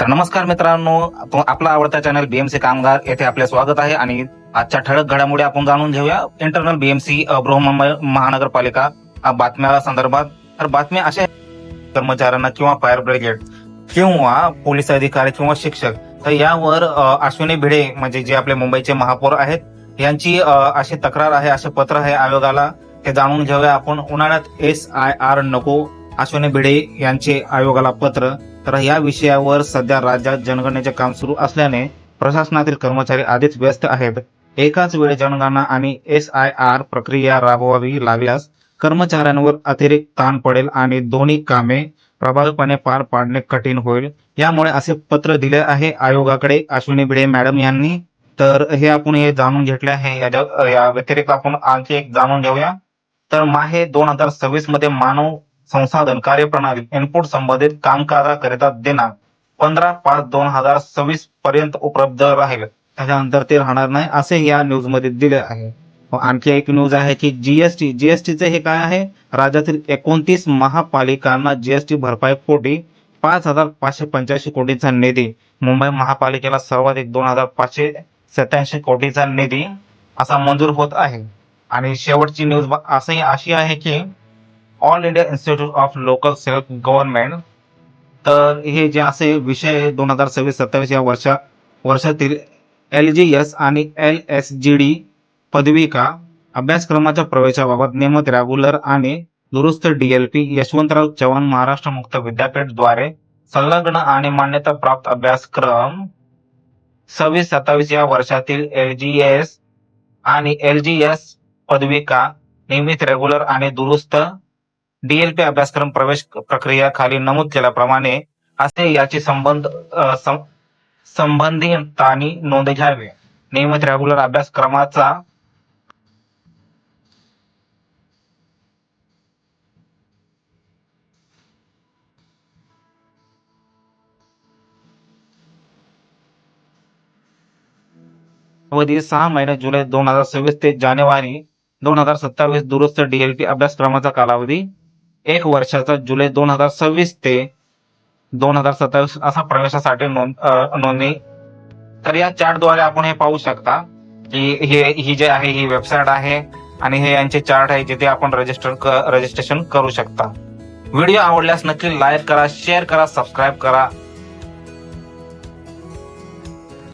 तर नमस्कार मित्रांनो, आपला आवडता चॅनल बीएमसी कामगार येथे आपले स्वागत आहे आणि आजच्या ठळक घडामोडी आपण जाणून घेऊया. इंटरनल बीएमसी बृहन्मुंबई महानगरपालिका बातम्या संदर्भात. तर बातम्या अशा कर्मचाऱ्यांना किंवा फायर ब्रिगेड किंवा पोलीस अधिकारी किंवा शिक्षक, तर यावर अश्विनी भिडे म्हणजे जे आपले मुंबईचे महापौर आहेत यांची अशी तक्रार आहे, असे पत्र आहे आयोगाला. ते जाणून घेऊया आपण. उन्हाळ्यात SIR नको, अश्विनी भिडे यांचे आयोगाला पत्र. तर या विषयावर सध्या राज्यात जनगणनेचे काम सुरू असल्याने प्रशासनातील कर्मचारी आधीच व्यस्त आहेत. एकाच वेळी जनगणना आणि SIR प्रक्रिया राबवावी लागल्यास कर्मचाऱ्यांवर अतिरिक्त ताण पडेल आणि दोन्ही कामे प्रभावीपणे पार पाडणे कठीण होईल. यामुळे असे पत्र दिले आहे आयोगाकडे अश्विनी भिडे मॅडम यांनी. तर हे आपण जाणून घेतले आहे. या व्यतिरिक्त आपण आणखी एक जाणून घेऊया. तर माहे 2026 मध्ये मानव संसाधन कार्यप्रणाली इनपुट संबंधित कामकाजाकरिता दिनांक 15/5/2026 पर्यंत उपलब्ध राहील, त्याच्यानंतर ते राहणार नाही असे या न्यूज मध्ये दिले आहे. आणखी एक न्यूज आहे की जीएसटीचे हे काय आहे. राज्यातील 29 महापालिकांना जीएसटी भरपाई पोटी 5,585 कोटींचा निधी. मुंबई महापालिकेला सर्वाधिक 2,587 कोटींचा निधी असा मंजूर होत आहे. आणि शेवटची न्यूज अशी आहे की all India institute of local self government, तर हे जे असे विषय 2026-27 या वर्षातील LGS आणि LSGD पदविका अभ्यासक्रमाच्या प्रवेशाबाबत नियमित रेग्युलर आणि दुरुस्त DLP यशवंतराव चव्हाण महाराष्ट्र मुक्त विद्यापीठ द्वारे संलग्न आणि मान्यता प्राप्त अभ्यासक्रम 26-27 या वर्षातील LGS आणि LGS पदविका नियमित रेग्युलर आणि दुरुस्त DLP अभ्यासक्रम प्रवेश प्रक्रिया खाली नमूद केल्याप्रमाणे असे याची संबंधितांनी नोंद घ्यावी. नियमित रेग्युलर अभ्यासक्रमाचा अवधी 6 महिने जुलै 2026 ते जानेवारी 2027. दुरुस्त DLP अभ्यासक्रमाचा कालावधी 1 वर्षाचा जुलै 2026 ते 2027 असा प्रवेशासाठी नोंदणी. तर या चार्टद्वारे आपण हे पाहू शकता की ही जे आहे ही वेबसाईट आहे आणि हे यांचे चार्ट आहे जिथे आपण रजिस्ट्रेशन करू शकता. व्हिडिओ आवडल्यास नक्की लाईक करा, शेअर करा, सबस्क्राईब करा.